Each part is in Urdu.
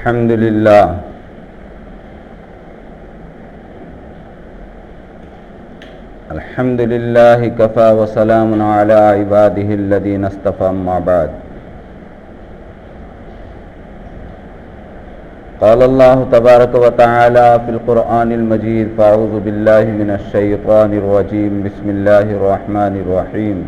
الحمد لله الحمد لله كفى وسلام على عباده الذين اصطفى أما بعد قال الله تبارك وتعالى في القرآن المجيد فأعوذ بالله من الشيطان الرجيم بسم الله الرحمن الرحيم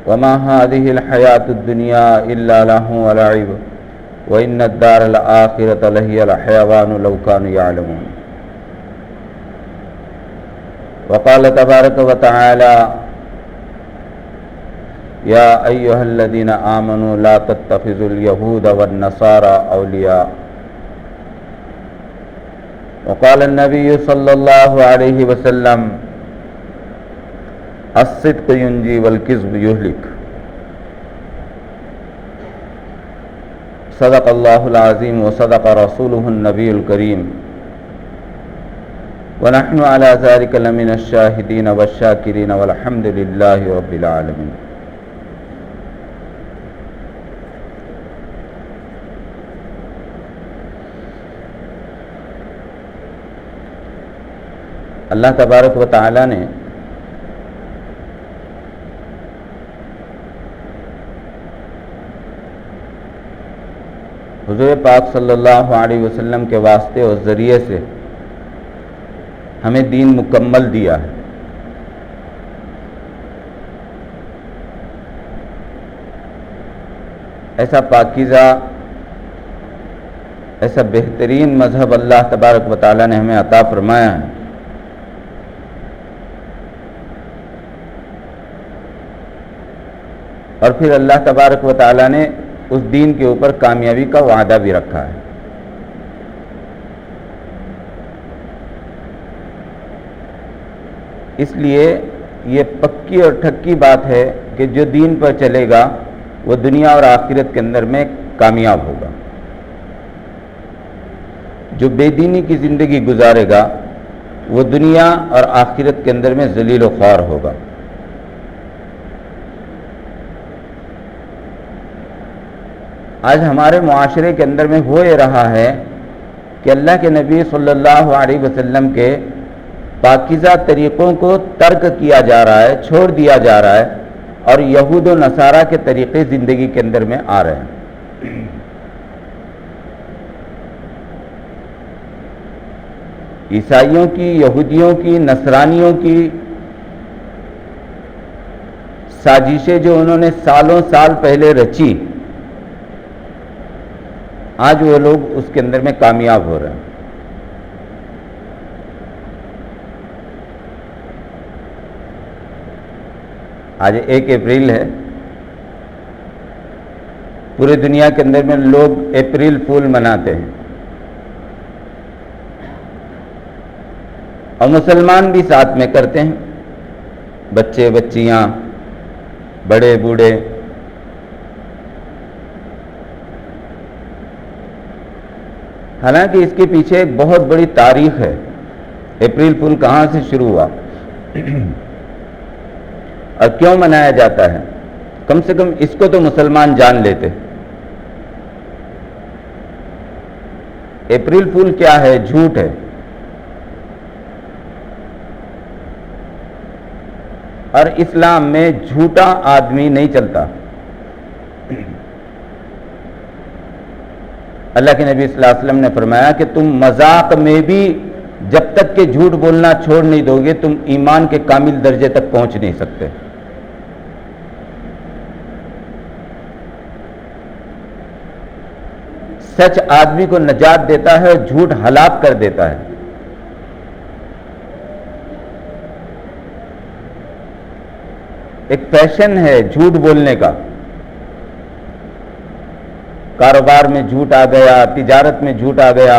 وما هذه الحياة الدنيا إلا لهو ولعب وإن الدار الآخرة لهي الحيوان لو كانوا يعلمون وقال تبارك وتعالى يا أيها الذين آمنوا لا تتخذوا اليهود والنصارى أولياء وقال النبي صلى الله عليه وسلم الصدق ينجي والكذب يهلك صدق الله العظيم وصدق رسوله النبي الكريم ونحن على ذلك لمن الشاهدين والشاكرين والحمد لله رب العالمين. اللہ تبارک و تعالی نے حضور پاک صلی اللہ علیہ وسلم کے واسطے اور ذریعے سے ہمیں دین مکمل دیا ہے. ایسا پاکیزہ ایسا بہترین مذہب اللہ تبارک و تعالیٰ نے ہمیں عطا فرمایا ہے. اور پھر اللہ تبارک و تعالیٰ نے اس دین کے اوپر کامیابی کا وعدہ بھی رکھا ہے. اس لیے یہ پکی اور ٹھکی بات ہے کہ جو دین پر چلے گا وہ دنیا اور آخرت کے اندر میں کامیاب ہوگا. جو بے دینی کی زندگی گزارے گا وہ دنیا اور آخرت کے اندر میں ذلیل و خوار ہوگا. آج ہمارے معاشرے کے اندر میں ہو یہ رہا ہے کہ اللہ کے نبی صلی اللہ علیہ وسلم کے پاکیزہ طریقوں کو ترک کیا جا رہا ہے، چھوڑ دیا جا رہا ہے، اور یہود و نصارہ کے طریقے زندگی کے اندر میں آ رہے ہیں. عیسائیوں کی، یہودیوں کی، نصرانیوں کی سازشیں جو انہوں نے سالوں سال پہلے رچی، آج وہ لوگ اس کے اندر میں کامیاب ہو رہے ہیں. آج 1 اپریل ہے. پورے دنیا کے اندر میں لوگ اپریل فول مناتے ہیں، اور مسلمان بھی ساتھ میں کرتے ہیں. بچے بچیاں، بڑے بوڑھے. حالانکہ اس کے پیچھے ایک بہت بڑی تاریخ ہے. اپریل فول کہاں سے شروع ہوا اور کیوں منایا جاتا ہے؟ کم سے کم اس کو تو مسلمان جان لیتے. اپریل فول کیا ہے؟ جھوٹ ہے. اور اسلام میں جھوٹا آدمی نہیں چلتا. اللہ کے نبی صلی اللہ علیہ وسلم نے فرمایا کہ تم مذاق میں بھی جب تک کہ جھوٹ بولنا چھوڑ نہیں دو گے تم ایمان کے کامل درجے تک پہنچ نہیں سکتے. سچ آدمی کو نجات دیتا ہے اور جھوٹ ہلاک کر دیتا ہے. ایک فیشن ہے جھوٹ بولنے کا. کاروبار میں جھوٹ آ گیا، تجارت میں جھوٹ آ گیا،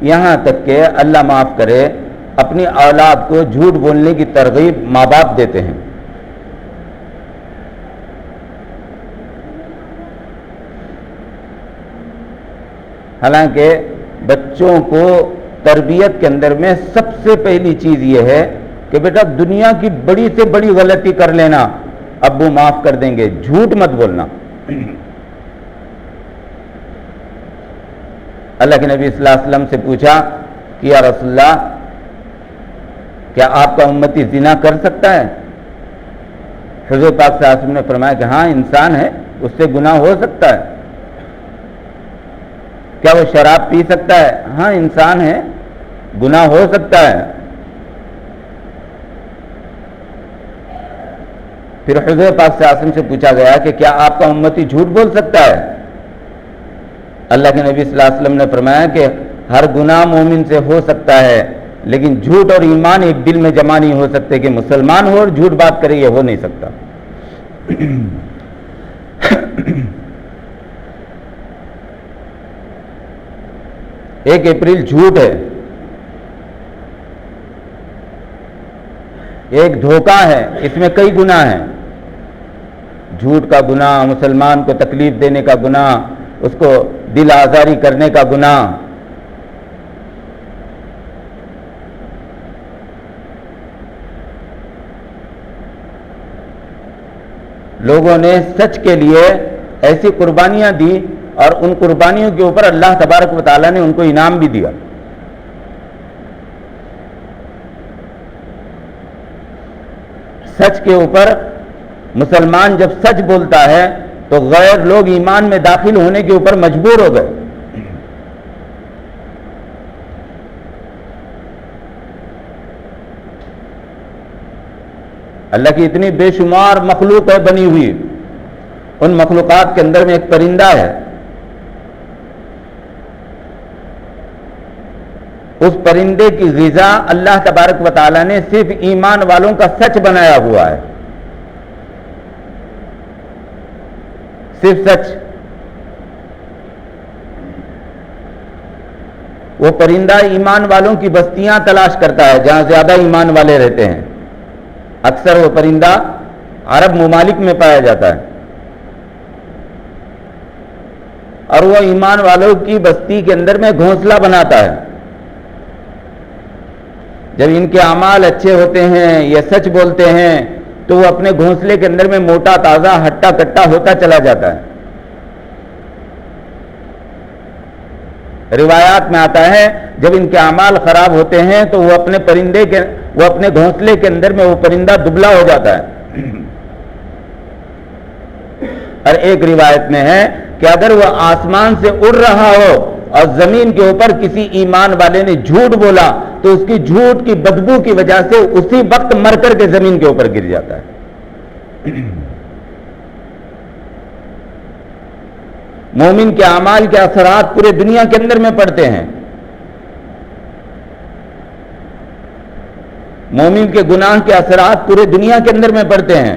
یہاں تک کہ اللہ معاف کرے اپنی اولاد کو جھوٹ بولنے کی ترغیب ماں باپ دیتے ہیں. حالانکہ بچوں کو تربیت کے اندر میں سب سے پہلی چیز یہ ہے کہ کہ بیٹا دنیا کی بڑی سے بڑی غلطی کر لینا، ابو معاف کر دیں گے، جھوٹ مت بولنا۔ اللہ کے نبی صلی اللہ علیہ وسلم سے پوچھا کہ یا رسول اللہ، کیا آپ کا امتی زنا کر سکتا ہے؟ حضور پاک صلی اللہ علیہ وسلم نے فرمایا کہ ہاں، انسان ہے، اس سے گناہ ہو سکتا ہے۔ کیا وہ شراب پی سکتا ہے؟ ہاں، انسان ہے، گناہ ہو سکتا ہے۔ پھر حضور پاک صلی اللہ علیہ وسلم سے پوچھا گیا کہ کیا آپ کا امتی جھوٹ بول سکتا ہے؟ اللہ کے نبی صلی اللہ علیہ وسلم نے فرمایا کہ ہر گناہ مومن سے ہو سکتا ہے، لیکن جھوٹ اور ایمان ایک دل میں جمع نہیں ہو سکتے، کہ مسلمان ہو اور جھوٹ بات کرے، یہ ہو نہیں سکتا۔ 1 اپریل جھوٹ ہے، ایک دھوکہ ہے، اس میں کئی گناہ ہیں۔ جھوٹ کا گناہ، مسلمان کو تکلیف دینے کا گناہ، اس کو دل آزاری کرنے کا گناہ۔ لوگوں نے سچ کے لیے ایسی قربانیاں دی، اور ان قربانیوں کے اوپر اللہ تبارک و تعالیٰ نے ان کو انعام بھی دیا۔ سچ کے اوپر مسلمان جب سچ بولتا ہے تو غیر لوگ ایمان میں داخل ہونے کے اوپر مجبور ہو گئے۔ اللہ کی اتنی بے شمار مخلوق ہے بنی ہوئی، ان مخلوقات کے اندر میں ایک پرندہ ہے، اس پرندے کی غذا اللہ تبارک و تعالیٰ نے صرف ایمان والوں کا سچ بنایا ہوا ہے، صرف سچ۔ وہ پرندہ ایمان والوں کی بستیاں تلاش کرتا ہے جہاں زیادہ ایمان والے رہتے ہیں۔ اکثر وہ پرندہ عرب ممالک میں پایا جاتا ہے، اور وہ ایمان والوں کی بستی کے اندر میں گھونسلہ بناتا ہے۔ جب ان کے اعمال اچھے ہوتے ہیں، یہ سچ بولتے ہیں، تو وہ اپنے گھونسلے کے اندر میں موٹا تازہ ہٹا کٹا ہوتا چلا جاتا ہے۔ روایات میں آتا ہے جب ان کے اعمال خراب ہوتے ہیں تو وہ اپنے گھونسلے کے اندر میں وہ پرندہ دبلا ہو جاتا ہے۔ اور ایک روایت میں ہے کہ اگر وہ آسمان سے اڑ رہا ہو اور زمین کے اوپر کسی ایمان والے نے جھوٹ بولا تو اس کی جھوٹ کی بدبو کی وجہ سے اسی وقت مر کر کے زمین کے اوپر گر جاتا ہے۔ مومن کے اعمال کے اثرات پورے دنیا کے اندر میں پڑتے ہیں، مومن کے گناہ کے اثرات پورے دنیا کے اندر میں پڑتے ہیں۔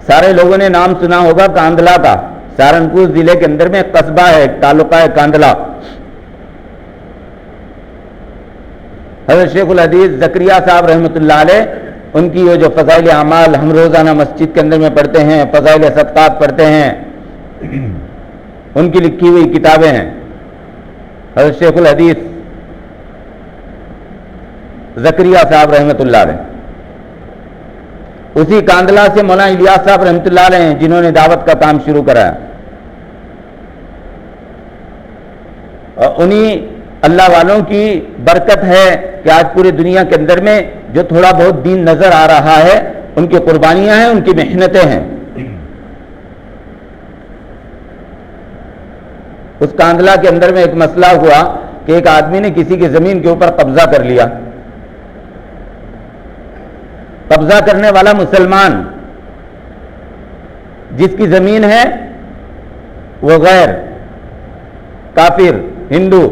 سارے لوگوں نے نام سنا ہوگا کاندھلا کا، سہارنپور ضلع کے اندر میں ایک قصبہ ہے، ایک تعلقہ ہے کاندھلا۔ حضرت شیخ الحدیث زکریا صاحب رحمۃ اللہ علیہ، ان کی وہ جو فضائل اعمال ہم روزانہ مسجد کے اندر میں پڑھتے ہیں، فضائل صدقات پڑھتے ہیں، ان کی لکھی ہوئی کتابیں ہیں۔ حضرت شیخ الحدیث زکریا صاحب رحمۃ اللہ علیہ، اسی کاندھلا سے مولانا الیاس صاحب رحمۃ اللہ علیہ ہیں جنہوں نے دعوت کا کام شروع کرایا، اور انہی اللہ والوں کی برکت ہے کہ آج پوری دنیا کے اندر میں جو تھوڑا بہت دین نظر آ رہا ہے، ان کی قربانیاں ہیں، ان کی محنتیں ہیں۔ اس کاندھلا کے اندر میں ایک مسئلہ ہوا کہ ایک آدمی نے کسی کی زمین کے اوپر قبضہ کر لیا۔ قبضہ کرنے والا مسلمان، جس کی زمین ہے وہ غیر، کافر، ہندو۔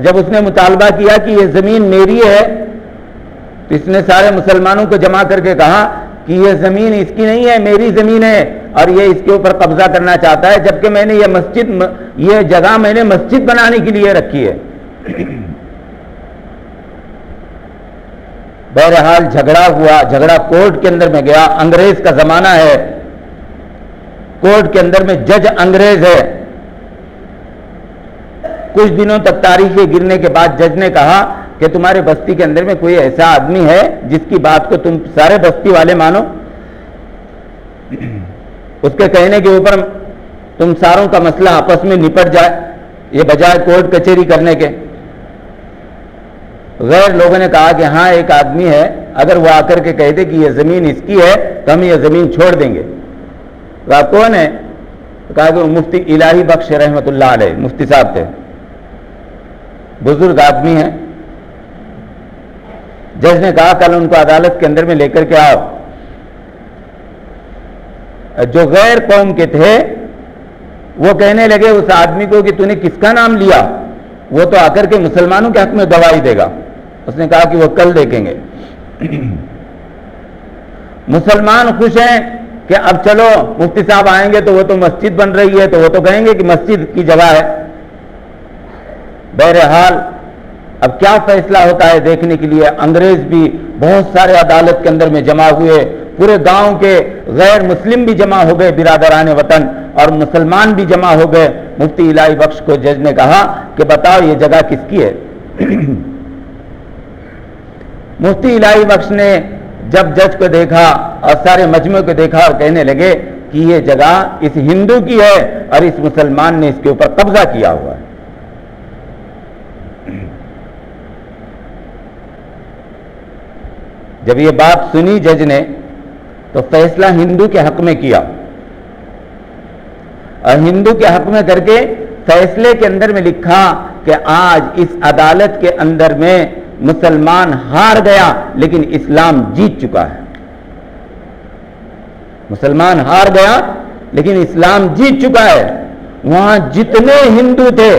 جب اس نے مطالبہ کیا کہ یہ زمین میری ہے تو اس نے سارے مسلمانوں کو جمع کر کے کہا کہ یہ زمین اس کی نہیں ہے، میری زمین ہے، اور یہ اس کے اوپر قبضہ کرنا چاہتا ہے، جبکہ میں نے یہ جگہ میں نے مسجد بنانے کے لیے رکھی ہے۔ بہرحال جھگڑا ہوا، جھگڑا کورٹ کے اندر میں گیا، انگریز کا زمانہ ہے، کورٹ کے اندر میں جج انگریز ہے، کچھ دنوں تک تاریخیں گرنے کے بعد جج نے کہا کہ تمہارے بستی کے اندر میں کوئی ایسا آدمی ہے جس کی بات کو تم سارے بستی والے مانو، اس کے کہنے کے اوپر تم ساروں کا مسئلہ آپس میں نپٹ جائے، یہ بجائے کورٹ کچہری کرنے کے۔ غیر لوگوں نے کہا کہ ہاں ایک آدمی ہے، اگر وہ آ کر کے کہہ دے کہ یہ زمین اس کی ہے تو ہم یہ زمین چھوڑ دیں گے۔ کہا کون ہے؟ کہا کہ مفتی الہی بخش رحمت اللہ علیہ، مفتی صاحب تھے، بزرگ آدمی ہیں۔ جج نے کہا کل ان کو عدالت کے اندر میں لے کر کے آؤ۔ جو غیر قوم کے تھے وہ کہنے لگے اس آدمی کو کہ تو نے کس کا نام لیا؟ وہ تو آ کر کے مسلمانوں کے حق میں گواہی دے گا۔ اس نے کہا کہ وہ کل دیکھیں گے۔ مسلمان خوش ہیں کہ اب چلو مفتی صاحب آئیں گے تو وہ تو مسجد بن رہی ہے تو وہ تو کہیں گے کہ مسجد کی جگہ ہے۔ بہرحال اب کیا فیصلہ ہوتا ہے دیکھنے کے لیے انگریز بھی بہت سارے عدالت کے اندر میں جمع ہوئے، پورے گاؤں کے غیر مسلم بھی جمع ہو گئے برادران وطن، اور مسلمان بھی جمع ہو گئے۔ مفتی الہی بخش کو جج نے کہا کہ بتاؤ یہ جگہ کس کی ہے؟ مفتی الہی بخش نے جب جج کو دیکھا اور سارے مجمع کو دیکھا اور کہنے لگے کہ یہ جگہ اس ہندو کی ہے اور اس مسلمان نے اس کے اوپر قبضہ کیا ہوا ہے۔ جب یہ بات سنی جج نے تو فیصلہ ہندو کے حق میں کیا، اور ہندو کے حق میں کر کے فیصلے کے اندر میں لکھا کہ آج اس عدالت کے اندر میں مسلمان ہار گیا لیکن اسلام جیت چکا ہے۔ مسلمان ہار گیا لیکن اسلام جیت چکا ہے۔ وہاں جتنے ہندو تھے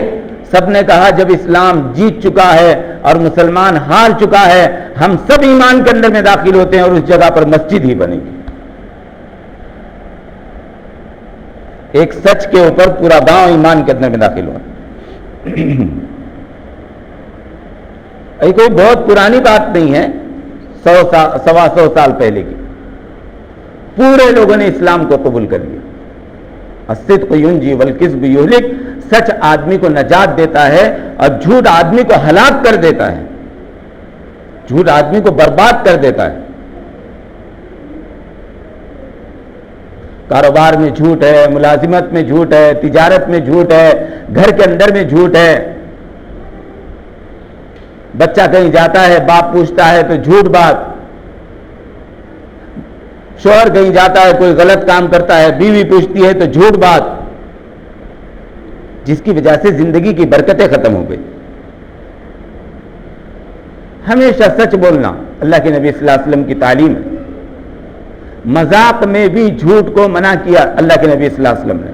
سب نے کہا جب اسلام جیت چکا ہے اور مسلمان ہار چکا ہے ہم سب ایمان کے اندر میں داخل ہوتے ہیں اور اس جگہ پر مسجد ہی بنے گی۔ ایک سچ کے اوپر پورا گاؤں ایمان کے اندر میں داخل ہوا۔ یہ کوئی بہت پرانی بات نہیں ہے، 100 سال پہلے کی۔ پورے لوگوں نے اسلام کو قبول کر لیا۔ الصدق ینجی والکذب یہلک، سچ آدمی کو نجات دیتا ہے اور جھوٹ آدمی کو ہلاک کر دیتا ہے، جھوٹ آدمی کو برباد کر دیتا ہے۔ کاروبار میں جھوٹ ہے، ملازمت میں جھوٹ ہے، تجارت میں جھوٹ ہے، گھر کے اندر میں جھوٹ ہے۔ بچہ کہیں جاتا ہے باپ پوچھتا ہے تو جھوٹ بات، شوہر کہیں جاتا ہے کوئی غلط کام کرتا ہے بیوی پوچھتی ہے تو جھوٹ بات، جس کی وجہ سے زندگی کی برکتیں ختم ہو گئی۔ ہمیشہ سچ بولنا اللہ کے نبی صلی اللہ علیہ وسلم کی تعلیم ہے۔ مذاق میں بھی جھوٹ کو منع کیا اللہ کے نبی صلی اللہ علیہ وسلم نے۔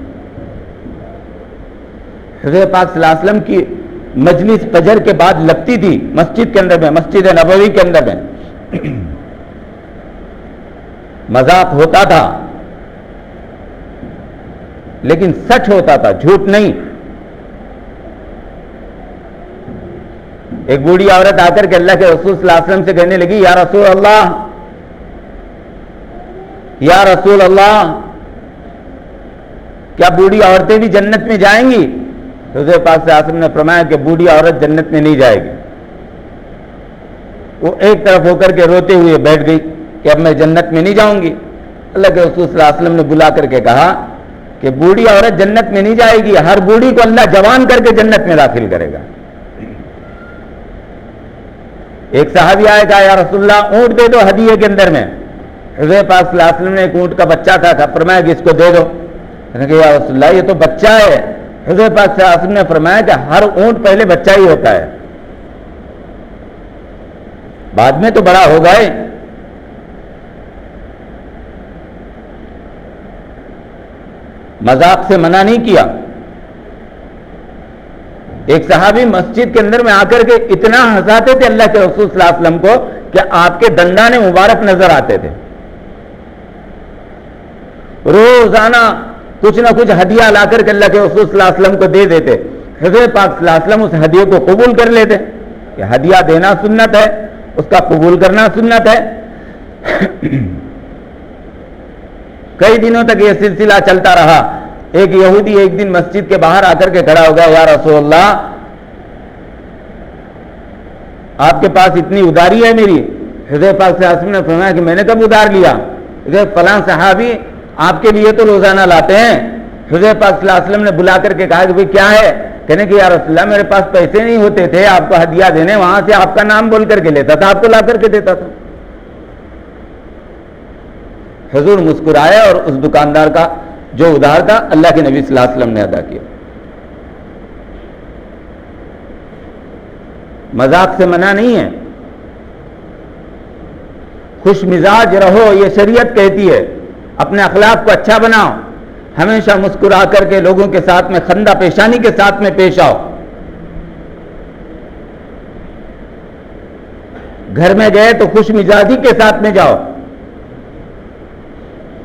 حضور پاک صلی اللہ علیہ وسلم کی مجلس فجر کے بعد لگتی تھی مسجد کے اندر میں، مسجد نبوی کے اندر میں، مذاق ہوتا تھا لیکن سچ ہوتا تھا، جھوٹ نہیں۔ ایک بوڑھی عورت آ کر کے اللہ کے رسول صلی اللہ علیہ وسلم سے کہنے لگی یا رسول اللہ، یا رسول اللہ، کیا بوڑھی عورتیں بھی جنت میں جائیں گی؟ حضور پاک صلی اللہ علیہ وسلم نے فرمایا کہ بوڑھی عورت جنت میں نہیں جائے گی۔ وہ ایک طرف ہو کر کے روتے ہوئے بیٹھ گئی کہ اب میں جنت میں نہیں جاؤں گی۔ اللہ کے رسول صلی اللہ علیہ وسلم نے بلا کر کے کہا کہ بوڑھی عورت جنت میں نہیں جائے گی، ہر بوڑھی کو اللہ جوان کر کے جنت میں داخل کرے گا۔ ایک صحابی آئے کہا یا رسول اللہ اونٹ دے دو ہدیے کے اندر میں۔ حضور پاک صلی اللہ علیہ وسلم نے ایک اونٹ کا بچہ تھا، فرمایا کہ اس کو دے دو۔ کہ یا رسول اللہ یہ تو بچہ ہے۔ حضور پاک صلی اللہ علیہ وسلم نے فرمایا کہ ہر اونٹ پہلے بچہ ہی ہوتا ہے، بعد میں تو بڑا ہو گئے۔ مذاق سے منع نہیں کیا۔ ایک صحابی مسجد کے اندر میں آ کر کے اتنا ہنساتے تھے اللہ کے رسول صلی اللہ علیہ وسلم کو کہ آپ کے دندانے مبارک نظر آتے تھے۔ روزانہ کچھ نہ کچھ ہدیہ لا کر کے اللہ کے رسول صلی اللہ علیہ وسلم کو دے دیتے۔ حضرت پاک صلی اللہ علیہ وسلم اس ہدیے کو قبول کر لیتے کہ ہدیہ دینا سنت ہے، اس کا قبول کرنا سنت ہے۔ کئی دنوں تک یہ سلسلہ چلتا رہا۔ ایک یہودی ایک دن مسجد کے باہر آ کر کے کھڑا ہو گیا، یا رسول اللہ آپ کے پاس اتنی اداری ہے میری؟ حضرت پاک صلی اللہ علیہ وسلم نے فرمایا کہ میں نے کب ادار لیا؟ فلاں صحابی آپ کے لیے تو روزانہ لاتے ہیں. حضرت پاک صلی اللہ علیہ وسلم نے بلا کر کے کہا کہ بھئی کیا ہے؟ کہنے کہ یا رسول اللہ میرے پاس پیسے نہیں ہوتے تھے آپ کو ہدیہ دینے، وہاں سے آپ کا نام بول کر کے لیتا تھا، آپ کو لا کر کے دیتا تھا. حضور مسکرائے اور اس دکاندار کا جو ادھار تھا اللہ کے نبی صلی اللہ علیہ وسلم نے ادا کیا. مذاق سے منع نہیں ہے. خوش مزاج رہو، یہ شریعت کہتی ہے. اپنے اخلاق کو اچھا بناؤ، ہمیشہ مسکرا کر کے لوگوں کے ساتھ میں خندہ پیشانی کے ساتھ میں پیش آؤ. گھر میں گئے تو خوش مزاجی کے ساتھ میں جاؤ.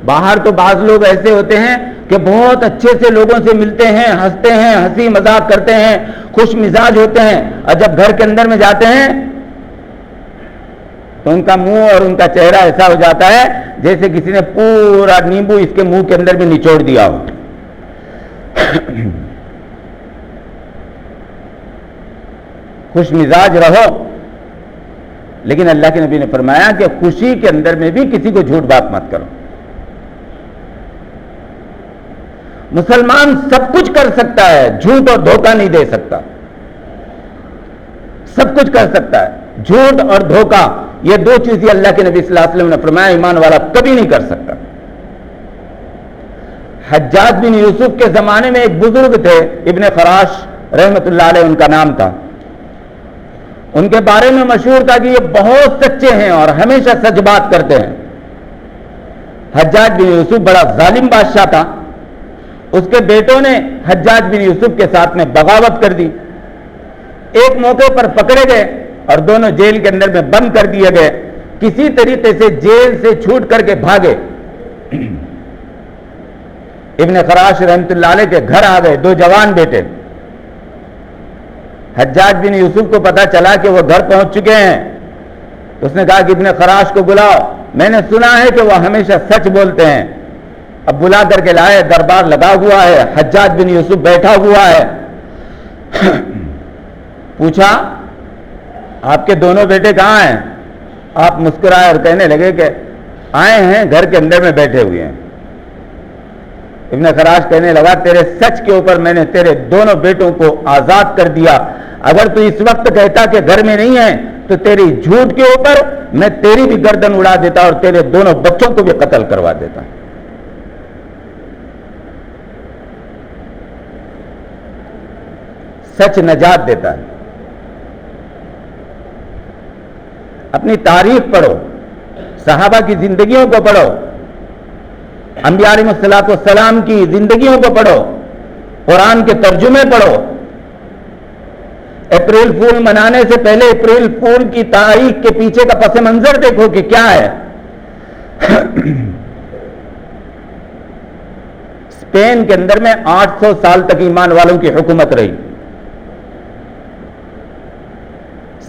باہر تو بعض لوگ ایسے ہوتے ہیں کہ بہت اچھے سے لوگوں سے ملتے ہیں، ہنستے ہیں، ہنسی مذاق کرتے ہیں، خوش مزاج ہوتے ہیں، اور جب گھر کے اندر میں جاتے ہیں تو ان کا منہ اور ان کا چہرہ ایسا ہو جاتا ہے جیسے کسی نے پورا نیمبو اس کے منہ کے اندر بھی نچوڑ دیا ہو. خوش مزاج رہو، لیکن اللہ کے نبی نے فرمایا کہ خوشی کے اندر میں بھی کسی کو جھوٹ بات مت کرو. مسلمان سب کچھ کر سکتا ہے، جھوٹ اور دھوکہ نہیں دے سکتا. سب کچھ کر سکتا ہے، جھوٹ اور دھوکہ یہ دو چیزیں اللہ کے نبی صلی اللہ علیہ وسلم نے فرمایا ایمان والا کبھی نہیں کر سکتا. حجاج بن یوسف کے زمانے میں ایک بزرگ تھے ابن خراش رحمت اللہ علیہ ان کا نام تھا. ان کے بارے میں مشہور تھا کہ یہ بہت سچے ہیں اور ہمیشہ سچ بات کرتے ہیں. حجاج بن یوسف بڑا ظالم بادشاہ تھا. اس کے بیٹوں نے حجاج بن یوسف کے ساتھ میں بغاوت کر دی. ایک موقع پر پکڑے گئے اور دونوں جیل کے اندر میں بند کر دیے گئے. کسی طریقے سے جیل سے چھوٹ کر کے بھاگے. ابن خراش رحمت اللہ علیہ کے گھر آ گئے دو جوان بیٹے. حجاج بن یوسف کو پتا چلا کہ وہ گھر پہنچ چکے ہیں. اس نے کہا کہ ابن خراش کو بلاؤ، میں نے سنا ہے کہ وہ ہمیشہ سچ بولتے ہیں. اب بلا کر کے لائے، دربار لگا ہوا ہے، حجاج بن یوسف بیٹھا ہوا ہے. پوچھا آپ کے دونوں بیٹے کہاں ہیں؟ آپ مسکرائے اور کہنے لگے کہ آئے ہیں گھر کے اندر میں بیٹھے ہوئے ہیں. ابن خراش کہنے لگا تیرے سچ کے اوپر میں نے تیرے دونوں بیٹوں کو آزاد کر دیا. اگر تو اس وقت کہتا کہ گھر میں نہیں ہے تو تیری جھوٹ کے اوپر میں تیری بھی گردن اڑا دیتا اور تیرے دونوں بچوں کو بھی قتل کروا دیتا. سچ نجات دیتا ہے. اپنی تاریخ پڑھو، صحابہ کی زندگیوں کو پڑھو، انبیاء علیہ الصلوۃ والسلام کی زندگیوں کو پڑھو، قرآن کے ترجمے پڑھو. اپریل فول منانے سے پہلے اپریل فول کی تاریخ کے پیچھے کا پس منظر دیکھو کہ کیا ہے. اسپین کے اندر میں 800 سال تک ایمان والوں کی حکومت رہی.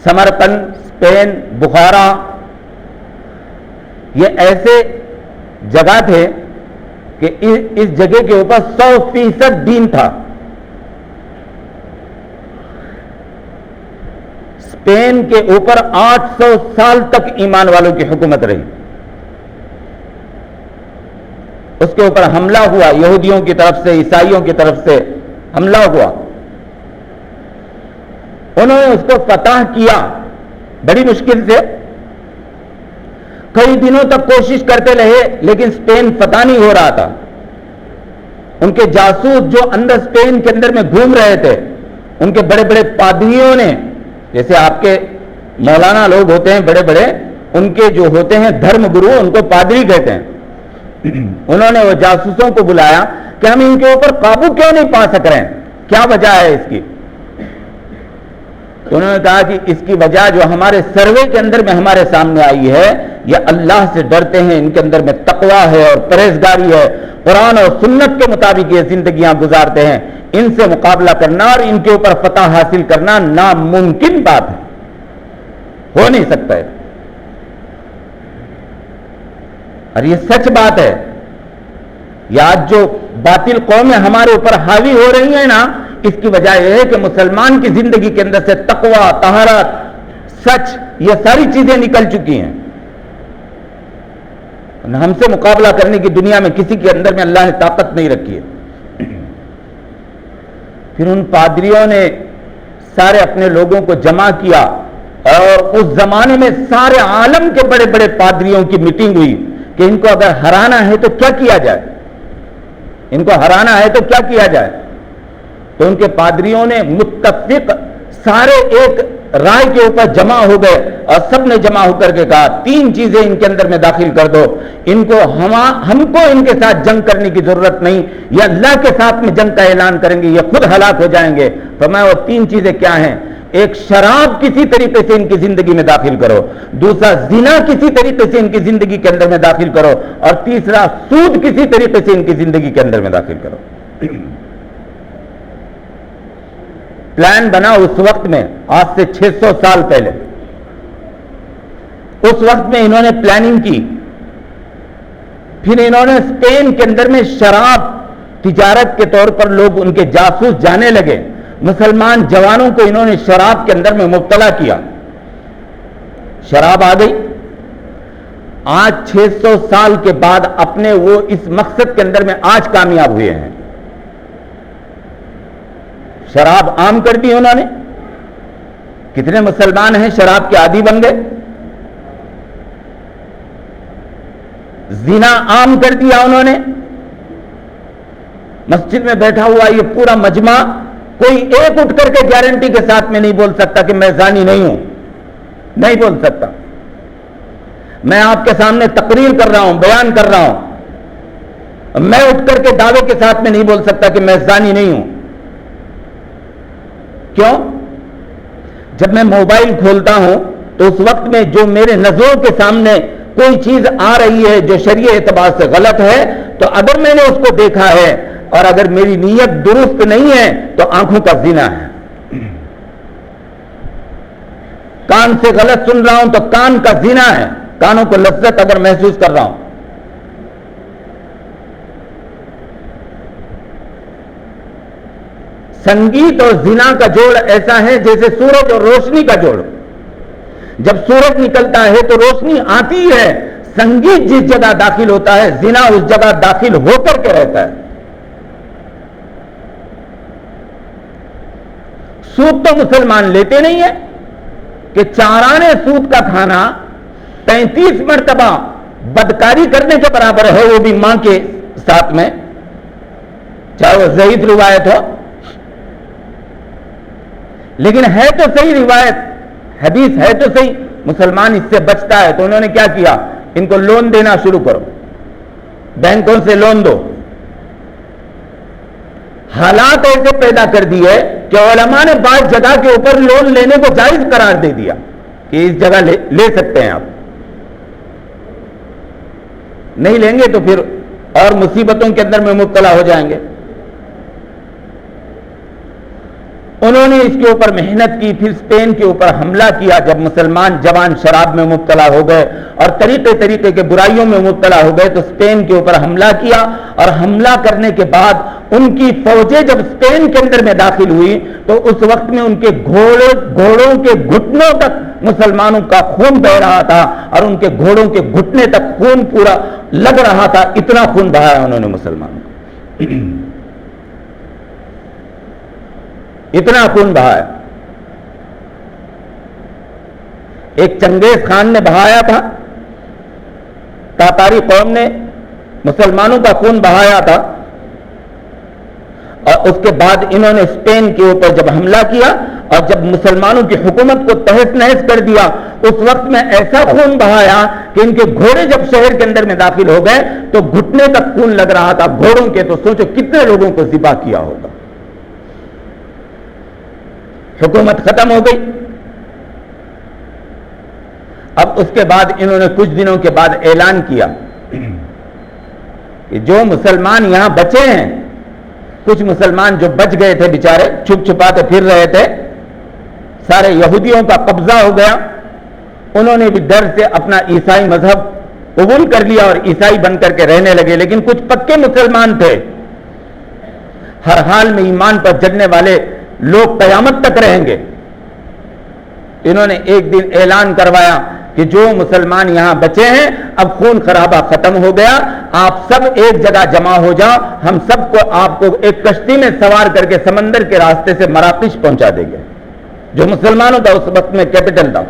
سمرقند، اسپین، بخارا یہ ایسے جگہ تھے کہ اس جگہ کے اوپر 100% دین تھا. اسپین کے اوپر 800 سال تک ایمان والوں کی حکومت رہی. اس کے اوپر حملہ ہوا، یہودیوں کی طرف سے، عیسائیوں کی طرف سے حملہ ہوا. انہوں نے اس کو فتح کیا بڑی مشکل سے. کئی دنوں تک کوشش کرتے رہے لیکن اسپین فتح نہیں ہو رہا تھا. ان کے جاسوس جو اندر اسپین کے اندر میں گھوم رہے تھے، ان کے بڑے بڑے پادریوں نے، جیسے آپ کے مولانا لوگ ہوتے ہیں بڑے بڑے، ان کے جو ہوتے ہیں دھرم گرو ان کو پادری کہتے ہیں. انہوں نے وہ جاسوسوں کو بلایا کہ ہم ان کے اوپر قابو کیوں نہیں پا سک رہے ہیں، کیا وجہ ہے اس کی؟ تو انہوں نے کہا کہ اس کی وجہ جو ہمارے سروے کے اندر میں ہمارے سامنے آئی ہے، یہ اللہ سے ڈرتے ہیں، ان کے اندر میں تقویٰ ہے اور پرہیزگاری ہے، قرآن اور سنت کے مطابق یہ زندگیاں گزارتے ہیں. ان سے مقابلہ کرنا اور ان کے اوپر فتح حاصل کرنا ناممکن بات ہے، ہو نہیں سکتا ہے. اور یہ سچ بات ہے. یہ آج جو باطل قومیں ہمارے اوپر حاوی ہو رہی ہیں نا، اس کی وجہ یہ ہے کہ مسلمان کی زندگی کے اندر سے تقویٰ، طہارت، سچ، یہ ساری چیزیں نکل چکی ہیں. ہم سے مقابلہ کرنے کی دنیا میں کسی کے اندر میں اللہ نے طاقت نہیں رکھی ہے. پھر ان پادریوں نے سارے اپنے لوگوں کو جمع کیا اور اس زمانے میں سارے عالم کے بڑے بڑے پادریوں کی میٹنگ ہوئی کہ ان کو اگر ہرانا ہے تو کیا کیا جائے، ان کو ہرانا ہے تو کیا کیا جائے. تو ان کے پادریوں نے متفق سارے ایک رائے کے اوپر جمع ہو گئے اور سب نے جمع ہو کر کے کہا 3 چیزیں ان کے اندر میں داخل کر دو. ان کو ہم کو ان کے ساتھ جنگ کرنے کی ضرورت نہیں، یہ اللہ کے ساتھ میں جنگ کا اعلان کریں گے، یہ خود ہلاک ہو جائیں گے. فرمایا وہ 3 چیزیں کیا ہیں؟ ایک شراب کسی طریقے سے ان کی زندگی میں داخل کرو، دوسرا زنا کسی طریقے سے ان کی زندگی کے اندر میں داخل کرو، اور تیسرا سود کسی طریقے سے ان کی زندگی کے اندر میں داخل کرو. پلان بنا اس وقت میں، آج سے 600 سال پہلے. اس وقت میں انہوں نے پلاننگ کی. پھر انہوں نے اسپین کے اندر میں شراب تجارت کے طور پر لوگ ان کے جاسوس جانے لگے. مسلمان جوانوں کو انہوں نے شراب کے اندر میں مبتلا کیا. شراب آ گئی. آج 600 سال کے بعد اپنے وہ اس مقصد کے اندر میں آج کامیاب ہوئے ہیں. شراب عام کر دی انہوں نے. کتنے مسلمان ہیں شراب کے عادی بن گئے. زنا عام کر دیا انہوں نے. مسجد میں بیٹھا ہوا یہ پورا مجمع، کوئی ایک اٹھ کر کے گارنٹی کے ساتھ میں نہیں بول سکتا کہ میں زانی نہیں ہوں، نہیں بول سکتا. میں آپ کے سامنے تقریر کر رہا ہوں، بیان کر رہا ہوں، میں اٹھ کر کے دعوے کے ساتھ میں نہیں بول سکتا کہ میں زانی نہیں ہوں. کیوں؟ جب میں موبائل کھولتا ہوں تو اس وقت میں جو میرے نظروں کے سامنے کوئی چیز آ رہی ہے جو شرعی اعتبار سے غلط ہے، تو اگر میں نے اس کو دیکھا ہے اور اگر میری نیت درست نہیں ہے تو آنکھوں کا زنا ہے. کان سے غلط سن رہا ہوں تو کان کا زنا ہے، کانوں کو لذت اگر محسوس کر رہا ہوں. سنگیت اور زنا کا جوڑ ایسا ہے جیسے سورج اور روشنی کا جوڑ. جب سورج نکلتا ہے تو روشنی آتی ہے، سنگیت جس جگہ داخل ہوتا ہے زنا اس جگہ داخل ہو کر کے رہتا ہے. سود تو مسلمان لیتے نہیں ہیں کہ چارانے سود کا کھانا 35 مرتبہ بدکاری کرنے کے برابر ہے، وہ بھی ماں کے ساتھ میں، چاہے وہ ضعیف روایت ہو. لیکن ہے تو صحیح روایت، حدیث ہے تو صحیح، مسلمان اس سے بچتا ہے. تو انہوں نے کیا کیا؟ ان کو لون دینا شروع کرو، بینکوں سے لون دو. حالات ایسے پیدا کر دیے کہ علماء نے بعض جگہ کے اوپر لون لینے کو جائز قرار دے دیا کہ اس جگہ لے سکتے ہیں آپ. نہیں لیں گے تو پھر اور مصیبتوں کے اندر میں مبتلا ہو جائیں گے. انہوں نے اس کے اوپر محنت کی. پھر اسپین کے اوپر حملہ کیا. جب مسلمان جوان شراب میں مبتلا ہو گئے اور طریقے کے برائیوں میں مبتلا ہو گئے تو اسپین کے اوپر حملہ کیا. اور حملہ کرنے کے بعد ان کی فوجیں جب اسپین کے اندر میں داخل ہوئی تو اس وقت میں ان کے گھوڑوں کے گھٹنوں تک مسلمانوں کا خون بہ رہا تھا اور ان کے گھوڑوں کے گھٹنے تک خون پورا لگ رہا تھا. اتنا خون بہایا انہوں نے مسلمانوں کو، اتنا خون بہایا. ایک چنگیز خان نے بہایا تھا، تاتاری قوم نے مسلمانوں کا خون بہایا تھا. اور اس کے بعد انہوں نے اسپین کے اوپر جب حملہ کیا اور جب مسلمانوں کی حکومت کو تہس نہس کر دیا، اس وقت میں ایسا خون بہایا کہ ان کے گھوڑے جب شہر کے اندر میں داخل ہو گئے تو گھٹنے تک خون لگ رہا تھا گھوڑوں کے. تو سوچو کتنے لوگوں کو ذبح کیا ہوگا. حکومت ختم ہو گئی. اب اس کے بعد انہوں نے کچھ دنوں کے بعد اعلان کیا کہ جو مسلمان یہاں بچے ہیں، کچھ مسلمان جو بچ گئے تھے بیچارے چھپ چھپاتے پھر رہے تھے، سارے یہودیوں کا قبضہ ہو گیا. انہوں نے بھی ڈر سے اپنا عیسائی مذہب قبول کر لیا اور عیسائی بن کر کے رہنے لگے. لیکن کچھ پکے مسلمان تھے. ہر حال میں ایمان پر جڑنے والے لوگ قیامت تک رہیں گے. انہوں نے ایک دن اعلان کروایا کہ جو مسلمان یہاں بچے ہیں اب خون خرابہ ختم ہو گیا، آپ سب ایک جگہ جمع ہو جاؤ، ہم سب کو آپ کو ایک کشتی میں سوار کر کے سمندر کے راستے سے مراکش پہنچا دیں گے، جو مسلمانوں کا اس وقت میں کیپٹل تھا۔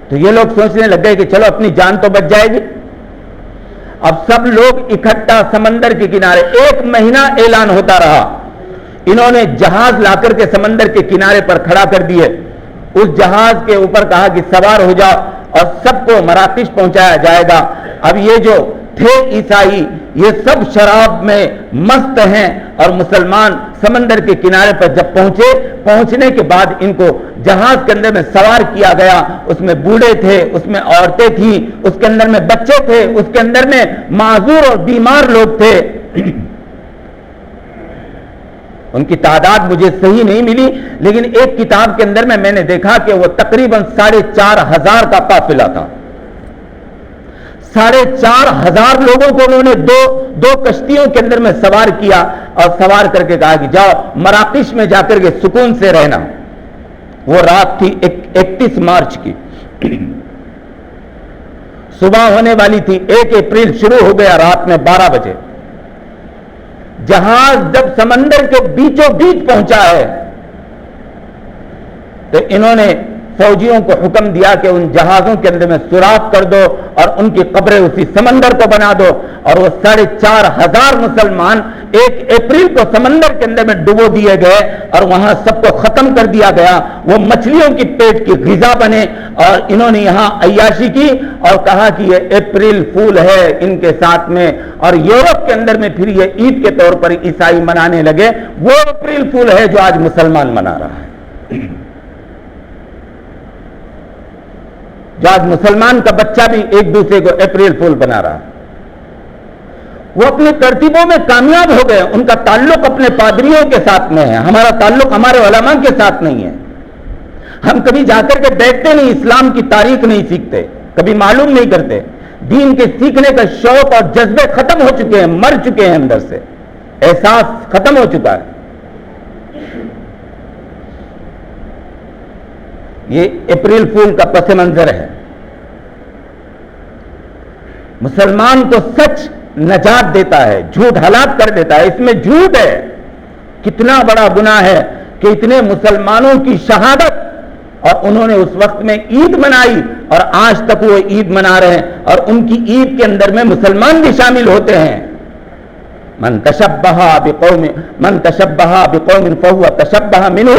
تو یہ لوگ سوچنے لگ گئے کہ چلو اپنی جان تو بچ جائے گی۔ اب سب لوگ اکٹھا سمندر کے کنارے، ایک مہینہ اعلان ہوتا رہا، انہوں نے جہاز لا کر کے سمندر کے کنارے پر کھڑا کر دیے، اس جہاز کے اوپر کہا کہ سوار ہو جاؤ اور سب کو مراکش پہنچایا جائے گا۔ اب یہ جو تھے عیسائی یہ سب شراب میں مست ہیں، اور مسلمان سمندر کے کنارے پر جب پہنچنے کے بعد ان کو جہاز کے اندر میں سوار کیا گیا، اس میں بوڑھے تھے، اس میں عورتیں تھیں، اس کے اندر میں بچے تھے، اس کے اندر میں معذور اور بیمار لوگ تھے۔ ان کی تعداد مجھے صحیح نہیں ملی، لیکن ایک کتاب کے اندر میں نے دیکھا کہ وہ تقریباً 4,500 کا قافلہ تھا۔ 4,500 لوگوں کو انہوں نے دو کشتیوں کے اندر میں سوار کیا، اور سوار کر کے کہا کہ جاؤ مراکش میں جا کر کے سکون سے رہنا۔ وہ رات تھی 31 مارچ کی، صبح ہونے والی تھی، 1 اپریل شروع ہو گیا رات میں 12 بجے۔ جہاز جب سمندر کے بیچوں بیچ پہنچا ہے تو انہوں نے فوجیوں کو حکم دیا کہ ان جہازوں کے اندر میں سوراخ کر دو اور ان کی قبریں اسی سمندر کو بنا دو، اور وہ 4,500 مسلمان 1 اپریل کو سمندر کے اندر میں ڈبو دیے گئے، اور وہاں سب کو ختم کر دیا گیا، وہ مچھلیوں کی پیٹ کی غذا بنے، اور انہوں نے یہاں عیاشی کی اور کہا کہ یہ اپریل فول ہے ان کے ساتھ میں، اور یورپ کے اندر میں پھر یہ عید کے طور پر عیسائی منانے لگے، وہ اپریل فول ہے جو آج مسلمان منا رہا ہے، جو آج مسلمان کا بچہ بھی ایک دوسرے کو اپریل فول بنا رہا ہے۔ وہ اپنی ترتیبوں میں کامیاب ہو گئے، ان کا تعلق اپنے پادریوں کے ساتھ میں ہے، ہمارا تعلق ہمارے علماء کے ساتھ نہیں ہے۔ ہم کبھی جا کر کے بیٹھتے نہیں، اسلام کی تاریخ نہیں سیکھتے، کبھی معلوم نہیں کرتے، دین کے سیکھنے کا شوق اور جذبے ختم ہو چکے ہیں، مر چکے ہیں، اندر سے احساس ختم ہو چکا ہے۔ یہ اپریل فول کا پس منظر ہے۔ مسلمان کو سچ نجات دیتا ہے، جھوٹ ہلاک کر دیتا ہے، اس میں جھوٹ ہے۔ کتنا بڑا گناہ ہے کہ اتنے مسلمانوں کی شہادت، اور انہوں نے اس وقت میں عید منائی، اور آج تک وہ عید منا رہے ہیں، اور ان کی عید کے اندر میں مسلمان بھی شامل ہوتے ہیں۔ من تشبہ بقوم فہو تشبہ منہ،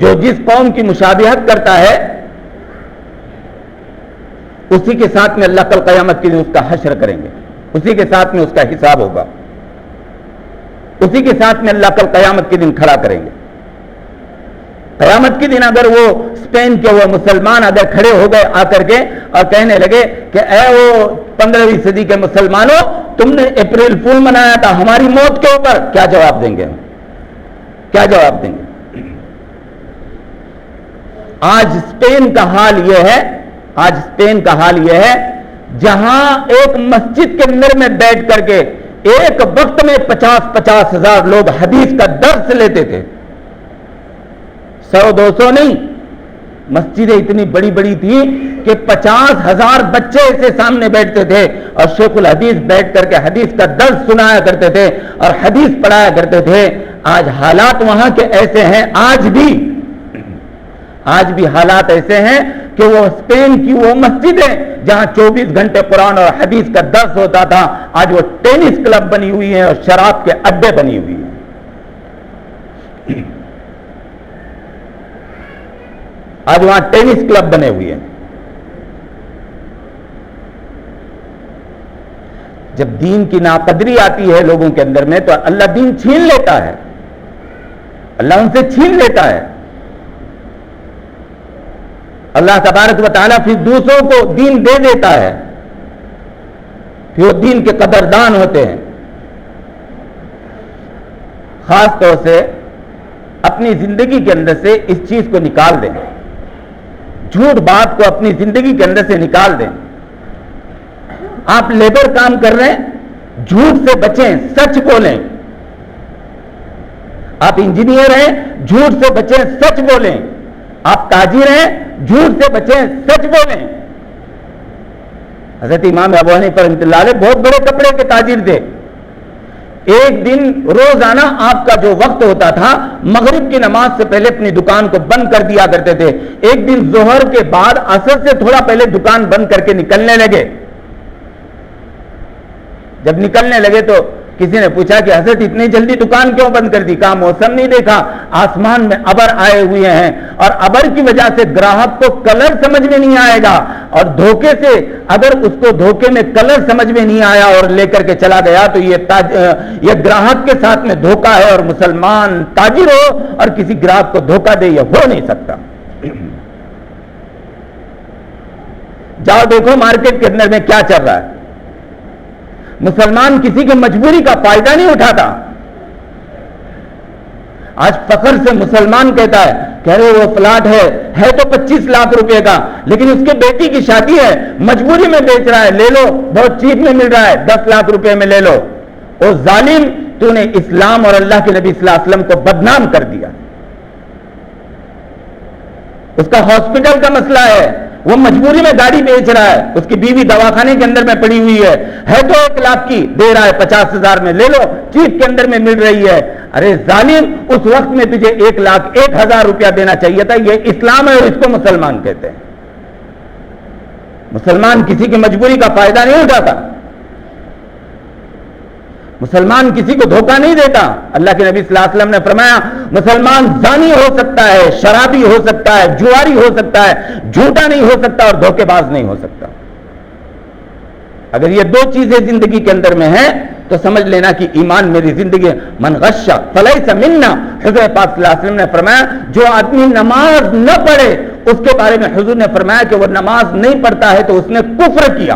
جو جس قوم کی مشابہت کرتا ہے اسی کے ساتھ میں اللہ کل قیامت کے دن اس کا حشر کریں گے، اسی کے ساتھ میں اس کا حساب ہوگا، اسی کے ساتھ میں اللہ کل قیامت کے دن کھڑا کریں گے۔ قیامت کے دن اگر وہ اسپین کے وہ مسلمان اگر کھڑے ہو گئے آ کر کے اور کہنے لگے کہ اے وہ 15ویں صدی کے مسلمانوں، تم نے اپریل فول منایا تھا ہماری موت کے اوپر، کیا جواب دیں گے؟ کیا جواب دیں گے؟ آج اسپین کا حال یہ ہے، آج اسپین کا حال یہ ہے جہاں ایک مسجد کے اندر میں بیٹھ کر کے ایک وقت میں 50,000 ہزار لوگ حدیث کا درس لیتے تھے، 100-200 نہیں، مسجدیں اتنی بڑی بڑی تھی کہ 50,000 بچے اسے سامنے بیٹھتے تھے، اور شیخ الحدیث بیٹھ کر کے حدیث کا درس سنایا کرتے تھے اور حدیث پڑھایا کرتے تھے۔ آج حالات وہاں کے ایسے ہیں، آج بھی حالات ایسے ہیں کہ وہ اسپین کی وہ مسجدیں جہاں 24 گھنٹے قرآن اور حدیث کا درس ہوتا تھا، آج وہ ٹینس کلب بنی ہوئی ہیں اور شراب کے اڈے بنی ہوئی ہیں۔ آج وہاں ٹینس کلب بنے ہوئے ہیں۔ جب دین کی ناقدری آتی ہے لوگوں کے اندر میں تو اللہ دین چھین لیتا ہے، اللہ ان سے چھین لیتا ہے۔ اللہ تبارک و تعالیٰ پھر دوسروں کو دین دے دیتا ہے، پھر وہ دین کے قدردان ہوتے ہیں۔ خاص طور سے اپنی زندگی کے اندر سے اس چیز کو نکال دیں، جھوٹ بات کو اپنی زندگی کے اندر سے نکال دیں۔ آپ لیبر کام کر رہے ہیں، جھوٹ سے بچیں، سچ بولیں۔ آپ انجینئر ہیں، جھوٹ سے بچیں، سچ بولیں. آپ تاجر ہیں، جھوٹ سے بچیں، سچ بولیں. حضرت امام ابو حنیفہ رحمۃ اللہ علیہ بہت بڑے کپڑے کے تاجر تھے. ایک دن روزانہ آپ کا جو وقت ہوتا تھا مغرب کی نماز سے پہلے اپنی دکان کو بند کر دیا کرتے تھے. ایک دن ظہر کے بعد عصر سے تھوڑا پہلے دکان بند کر کے نکلنے لگے. جب نکلنے لگے تو کسی نے پوچھا کہ حضرت اتنی جلدی دکان کیوں بند کر دی؟ کہا موسم نہیں دیکھا، آسمان میں ابر آئے ہوئے ہیں اور ابر کی وجہ سے گراہک کو کلر سمجھ میں نہیں آئے گا، اور دھوکے سے اگر اس کو دھوکے میں کلر سمجھ میں نہیں آیا اور لے کر کے چلا گیا تو یہ گراہک کے ساتھ میں دھوکا ہے. اور مسلمان تاجر ہو اور کسی گراہک کو دھوکا دے، یہ ہو نہیں سکتا. جاؤ دیکھو مارکیٹ کے اندر میں کیا چل رہا ہے. مسلمان کسی کی مجبوری کا فائدہ نہیں اٹھاتا. آج فخر سے مسلمان کہتا ہے کہہ رہے وہ فلاٹ ہے تو 25 لاکھ روپے کا، لیکن اس کے بیٹی کی شادی ہے، مجبوری میں بیچ رہا ہے، لے لو بہت چیپ میں مل رہا ہے، 10 لاکھ روپے میں لے لو. او ظالم، تو نے اسلام اور اللہ کے نبی صلی اللہ علیہ وسلم کو بدنام کر دیا. اس کا ہاسپٹل کا مسئلہ ہے، وہ مجبوری میں گاڑی بیچ رہا ہے، اس کی بیوی دواخانے کے اندر میں پڑی ہوئی ہے تو 1 لاکھ کی دے رہا ہے، 50,000 میں لے لو، چیپ کے اندر میں مل رہی ہے. ارے ظالم، اس وقت میں تجھے 1,01,000 روپیہ دینا چاہیے تھا. یہ اسلام ہے اور اس کو مسلمان کہتے ہیں. مسلمان کسی کی مجبوری کا فائدہ نہیں اٹھاتا، مسلمان کسی کو دھوکہ نہیں دیتا. اللہ کے نبی صلی اللہ علیہ وسلم نے فرمایا مسلمان زانی ہو سکتا ہے، شرابی ہو سکتا ہے، جواری ہو سکتا ہے، جھوٹا نہیں ہو سکتا اور دھوکے باز نہیں ہو سکتا. اگر یہ 2 چیزیں زندگی کے اندر میں ہیں تو سمجھ لینا کہ ایمان میری زندگی. من غش فلیس منا، حضور پاک صلی اللہ علیہ وسلم نے فرمایا جو آدمی نماز نہ پڑھے اس کے بارے میں حضور نے فرمایا کہ وہ نماز نہیں پڑھتا ہے تو اس نے کفر کیا.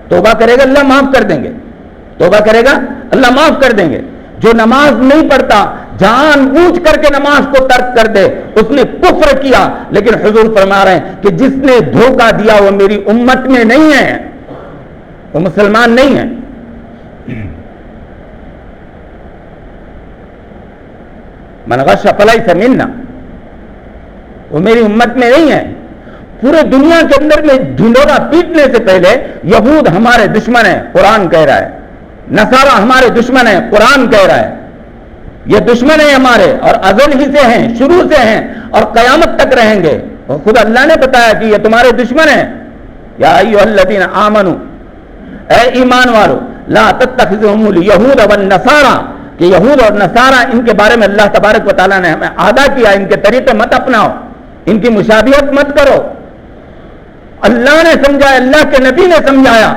توبہ کرے گا اللہ معاف کر دیں گے، توبہ کرے گا اللہ معاف کر دیں گے. جو نماز نہیں پڑھتا جان بوجھ کر کے نماز کو ترک کر دے اس نے کفر کیا. لیکن حضور فرما رہے ہیں کہ جس نے دھوکہ دیا وہ میری امت میں نہیں ہے، وہ مسلمان نہیں ہے. من غش فلیس منا، وہ میری امت میں نہیں ہے. پورے دنیا کے اندر میں ڈھنڈورا پیٹنے سے پہلے یہود ہمارے دشمن ہیں، قرآن کہہ رہا ہے. نصارہ ہمارے دشمن ہیں، قرآن کہہ رہا ہے. یہ دشمن ہیں ہمارے اور ازل ہی سے ہیں، شروع سے ہیں اور قیامت تک رہیں گے. اور خود اللہ نے بتایا کہ یہ تمہارے دشمن ہیں. یا ایھا الذین آمنوا، اے ایمان والو، لا تتخذوا الیہود والنصارى، کہ یہود اور نصارہ ان کے بارے میں اللہ تبارک و تعالیٰ نے ہمیں آگاہ کیا ان کے طریقے مت اپناؤ، ان کی مشابہت مت کرو. اللہ نے سمجھایا، اللہ کے نبی نے سمجھایا.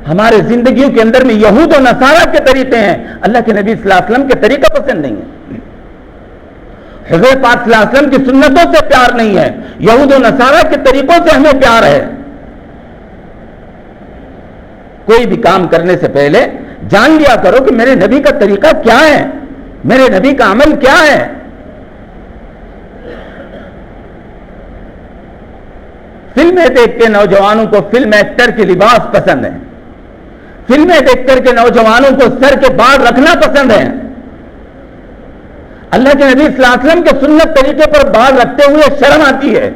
ہمارے زندگیوں کے اندر میں یہود و نصارہ کے طریقے ہیں، اللہ کے نبی صلی اللہ علیہ وسلم کے طریقہ پسند نہیں ہے. حضور پاک صلی اللہ علیہ وسلم کی سنتوں سے پیار نہیں ہے، یہود و نصارہ کے طریقوں سے ہمیں پیار ہے. کوئی بھی کام کرنے سے پہلے جان لیا کرو کہ میرے نبی کا طریقہ کیا ہے، میرے نبی کا عمل کیا ہے. فلمیں دیکھ کے نوجوانوں کو فلم ایکٹر کے لباس پسند ہیں، فلمیں دیکھ کر کے نوجوانوں کو سر کے بال رکھنا پسند ہے. اللہ کے نبی صلی اللہ علیہ وسلم کے سنت طریقے پر بال رکھتے ہوئے شرم آتی ہے.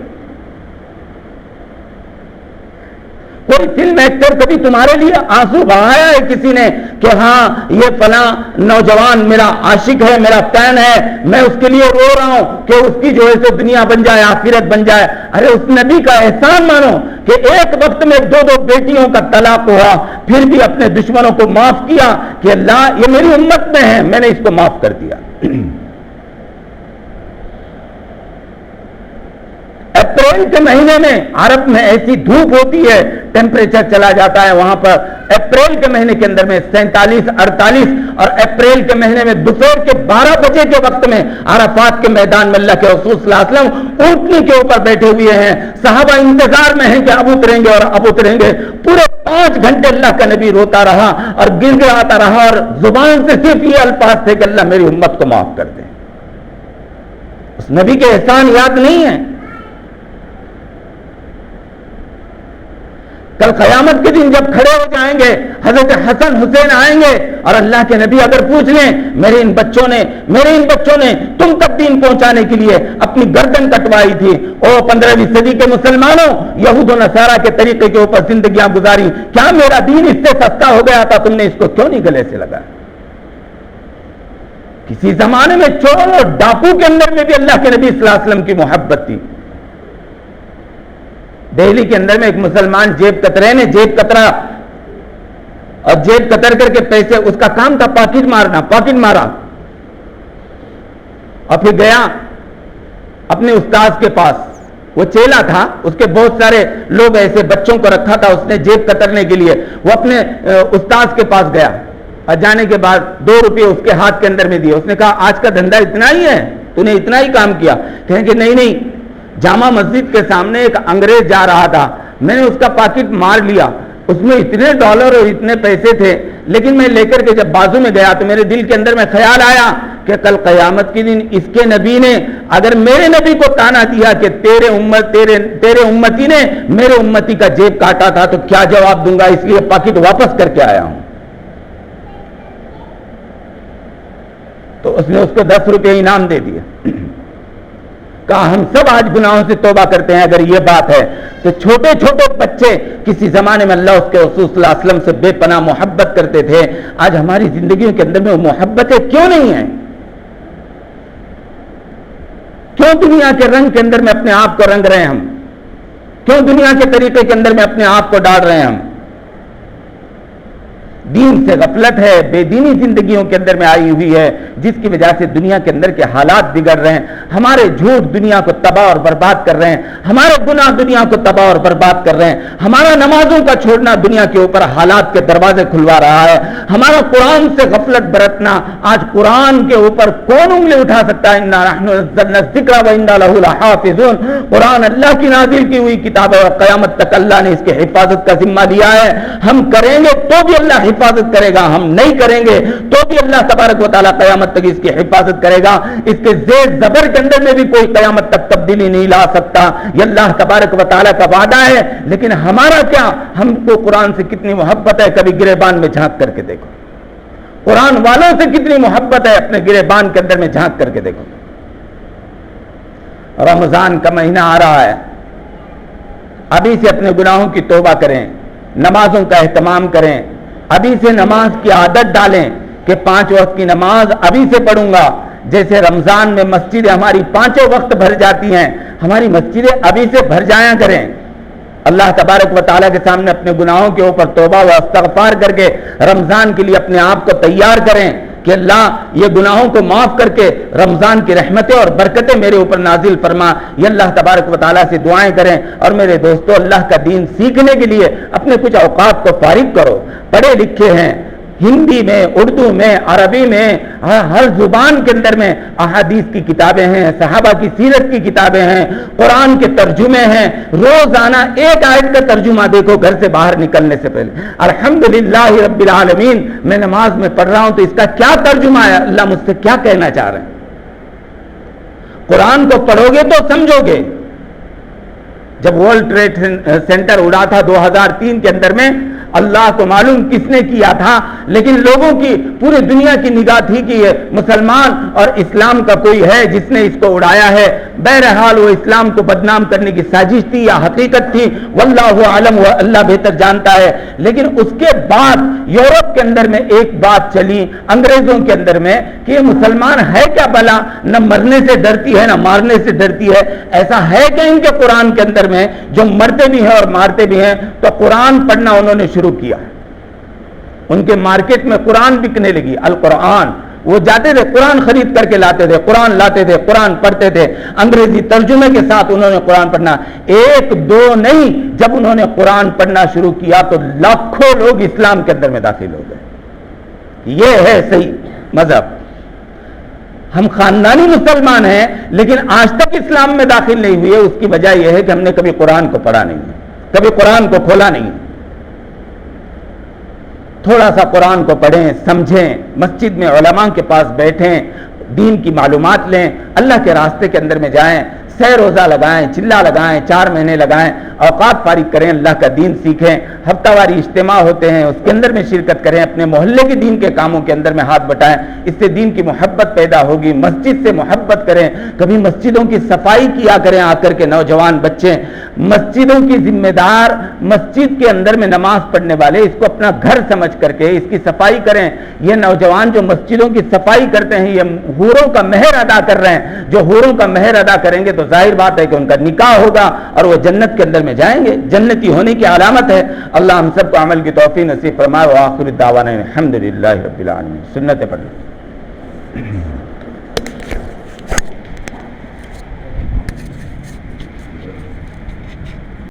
کوئی فلم ایکٹر کبھی تمہارے لیے آنسو بہایا ہے کسی نے کہ ہاں یہ فلاں نوجوان میرا عاشق ہے، میرا فین ہے، میں اس کے لیے رو رہا ہوں کہ اس کی جو ہے تو دنیا بن جائے، آخرت بن جائے. ارے اس نبی کا احسان مانو کہ ایک وقت میں 2 بیٹیوں کا طلاق ہوا پھر بھی اپنے دشمنوں کو معاف کیا کہ اللہ یہ میری امت میں ہے، میں نے اس کو معاف کر دیا. اپریل کے مہینے میں عرب میں ایسی دھوپ ہوتی ہے، ٹیمپریچر چلا جاتا ہے وہاں پر اپریل کے مہینے کے اندر میں 47 48 اور اپریل کے مہینے میں دوپہر کے 12 بجے کے وقت میں عرفات کے میدان میں اللہ کے رسول صلی اللہ علیہ وسلم اونٹنی کے اوپر بیٹھے ہوئے ہیں. صحابہ انتظار میں ہیں کہ اب اتریں گے اور اب اتریں گے. پورے 5 گھنٹے اللہ کا نبی روتا رہا اور گر گراتا رہا اور زبان سے صرف یہ الفاظ تھے کہ اللہ میری امت کو معاف کر دے. اس نبی کے احسان یاد نہیں ہے. کل قیامت کے دن جب کھڑے ہو جائیں گے حضرت حسن حسین آئیں گے اور اللہ کے نبی اگر پوچھ لیں میرے ان بچوں نے تم تک دین پہنچانے کے لیے اپنی گردن کٹوائی تھی، او 15ویں صدی کے مسلمانوں، یہود و نصارہ کے طریقے کے اوپر زندگیاں گزاری، کیا میرا دین اس سے سستا ہو گیا تھا؟ تم نے اس کو کیوں نہیں گلے سے لگایا؟ کسی زمانے میں چور اور ڈاکو کے اندر میں بھی اللہ کے نبی صلی اللہ علیہ وسلم کی محبت تھی۔ دہلی کے اندر میں ایک مسلمان جیب کترے نے جیب کترا اور جیب کتر کر کے پیسے، اس کا کام تھا پاکٹ مارا اور پھر گیا اپنے استاذ کے پاس، وہ چیلا تھا، اس کے بہت سارے لوگ ایسے بچوں کو رکھا تھا اس نے جیب کترنے کے لیے، وہ اپنے استاذ کے پاس گیا اور جانے کے بعد 2 روپے اس کے ہاتھ کے اندر میں دیے۔ اس نے کہا آج کا دھندا اتنا ہی ہے، تو نے اتنا ہی کام کیا؟ کہیں کہ نہیں، جامع مسجد کے سامنے ایک انگریز جا رہا تھا، میں نے اس کا پاکٹ مار لیا، اس میں اتنے ڈالر اور اتنے پیسے تھے، لیکن میں لے کر کے جب بازو میں گیا تو میرے دل کے اندر میں خیال آیا کہ کل قیامت کے دن اس کے نبی نے اگر میرے نبی کو تانا دیا کہ تیرے امتی نے میرے امتی کا جیب کاٹا تھا تو کیا جواب دوں گا، اس لیے پاکٹ واپس کر کے آیا ہوں۔ تو اس نے اس کو 10 روپے انعام دے دیے۔ کہا ہم سب آج گناہوں سے توبہ کرتے ہیں، اگر یہ بات ہے تو چھوٹے چھوٹے بچے کسی زمانے میں اللہ اس کے رسول صلی اللہ علیہ وسلم سے بے پناہ محبت کرتے تھے، آج ہماری زندگیوں کے اندر میں وہ محبتیں کیوں نہیں ہیں؟ کیوں دنیا کے رنگ کے اندر میں اپنے آپ کو رنگ رہے ہیں ہم؟ کیوں دنیا کے طریقے کے اندر میں اپنے آپ کو ڈال رہے ہیں ہم؟ دین سے غفلت ہے، بے دینی زندگیوں کے اندر میں آئی ہوئی ہے، جس کی وجہ سے دنیا کے اندر کے حالات بگڑ رہے ہیں، ہمارے جھوٹ دنیا کو تباہ اور برباد کر رہے ہیں، ہمارے گناہ دنیا کو تباہ اور برباد کر رہے ہیں، ہمارا نمازوں کا چھوڑنا دنیا کے اوپر حالات کے دروازے کھلوا رہا ہے، ہمارا قرآن سے غفلت برتنا، آج قرآن کے اوپر کون انگلی اٹھا سکتا ہے؟ انا نحن نزلنا الذکر وانا لہ لحافظون، قرآن اللہ کی نازل کی ہوئی کتاب ہے اور قیامت تک اللہ نے اس کی حفاظت کا ذمہ لیا ہے، ہم کریں گے تو بھی اللہ حفاظت کرے گا، ہم نہیں کریں گے تو بھی اللہ تبارک و تعالیٰ قیامت تک اس کی حفاظت کرے گا، اس کے زیر زبر کے اندر میں بھی کوئی قیامت تک تبدیلی نہیں لا سکتا، یہ اللہ تبارک و تعالیٰ کا وعدہ ہے۔ لیکن ہمارا کیا؟ ہم کو قرآن سے کتنی محبت ہے؟ کبھی گریبان میں جھانک کر کے دیکھو، قرآن والوں سے کتنی محبت ہے، اپنے گریبان کے اندر میں جھانک کر کے دیکھو۔ رمضان کا مہینہ آ رہا ہے، ابھی سے اپنے گناہوں کی توبہ کریں، نمازوں کا اہتمام کریں، ابھی سے نماز کی عادت ڈالیں کہ 5 وقت کی نماز ابھی سے پڑھوں گا۔ جیسے رمضان میں مسجدیں ہماری 5 وقت بھر جاتی ہیں، ہماری مسجدیں ابھی سے بھر جایا کریں، اللہ تبارک و تعالیٰ کے سامنے اپنے گناہوں کے اوپر توبہ و استغفار کر کے رمضان کے لیے اپنے آپ کو تیار کریں کہ اللہ یہ گناہوں کو معاف کر کے رمضان کی رحمتیں اور برکتیں میرے اوپر نازل فرما۔ یہ اللہ تبارک و تعالیٰ سے دعائیں کریں۔ اور میرے دوستو، اللہ کا دین سیکھنے کے لیے اپنے کچھ اوقات کو فارغ کرو، پڑھے لکھے ہیں، ہندی میں، اردو میں، عربی میں، ہر زبان کے اندر میں احادیث کی کتابیں ہیں، صحابہ کی سیرت کی کتابیں ہیں، قرآن کے ترجمے ہیں، روزانہ ایک آیت کا ترجمہ دیکھو گھر سے باہر نکلنے سے پہلے، الحمدللہ رب العالمین میں نماز میں پڑھ رہا ہوں تو اس کا کیا ترجمہ ہے، اللہ مجھ سے کیا کہنا چاہ رہے ہیں۔ قرآن کو پڑھو گے تو سمجھو گے۔ جب ورلڈ ٹریڈ سینٹر اڑا تھا 2003 کے اندر میں، اللہ کو معلوم کس نے کیا تھا، لیکن لوگوں کی پوری دنیا کی نگاہ تھی کہ یہ مسلمان اور اسلام کا کوئی ہے جس نے اس کو اڑایا ہے۔ بہرحال وہ اسلام کو بدنام کرنے کی سازش تھی یا حقیقت تھی، واللہ عالم، وہ اللہ بہتر جانتا ہے۔ لیکن اس کے بعد یورپ کے اندر میں ایک بات چلی، انگریزوں کے اندر میں، کہ یہ مسلمان ہے کیا بلا، نہ مرنے سے ڈرتی ہے نہ مارنے سے ڈرتی ہے، ایسا ہے کہ ان کے قرآن کے اندر میں جو مرتے بھی ہیں اور مارتے بھی ہیں۔ تو قرآن پڑھنا انہوں نے شروع کیا، ان کے مارکیٹ میں قرآن بکنے لگی، القرآن، وہ جاتے تھے قرآن خرید کر کے لاتے تھے، قرآن لاتے تھے، قرآن پڑھتے تھے، انگریزی ترجمے کے ساتھ انہوں نے قرآن پڑھنا، 1-2 نہیں، جب انہوں نے قرآن پڑھنا شروع کیا تو لاکھوں لوگ اسلام کے اندر میں داخل ہو گئے۔ یہ ہے صحیح مذہب۔ ہم خاندانی مسلمان ہیں لیکن آج تک اسلام میں داخل نہیں ہوئے، اس کی وجہ یہ ہے کہ ہم نے کبھی قرآن کو پڑھا نہیں ہے، کبھی قرآن کو کھولا نہیں۔ تھوڑا سا قرآن کو پڑھیں، سمجھیں، مسجد میں علماء کے پاس بیٹھیں، دین کی معلومات لیں، اللہ کے راستے کے اندر میں جائیں، سہ روزہ لگائیں، چلہ لگائیں، 4 مہینے لگائیں، اوقات فارغ کریں، اللہ کا دین سیکھیں، ہفتہ واری اجتماع ہوتے ہیں اس کے اندر میں شرکت کریں، اپنے محلے کے دین کے کاموں کے اندر میں ہاتھ بٹائیں، اس سے دین کی محبت پیدا ہوگی، مسجد سے محبت کریں، کبھی مسجدوں کی صفائی کیا کریں آ کر کے نوجوان بچے، مسجدوں کی ذمہ دار مسجد کے اندر میں نماز پڑھنے والے اس کو اپنا گھر سمجھ کر کے اس کی صفائی کریں۔ یہ نوجوان جو مسجدوں کی صفائی کرتے ہیں یہ حوروں کا مہر ادا کر رہے ہیں، جو حوروں کا مہر ادا کریں گے تو ظاہر بات ہے کہ ان کا نکاح ہوگا اور وہ جنت کے اندر میں جائیں گے، جنتی ہونے کی علامت ہے۔ اللہ ہم سب کو عمل کی توفیق نصیب فرمائے۔ وآخر دعوانا الحمدللہ رب العالمین۔ سنت پڑھ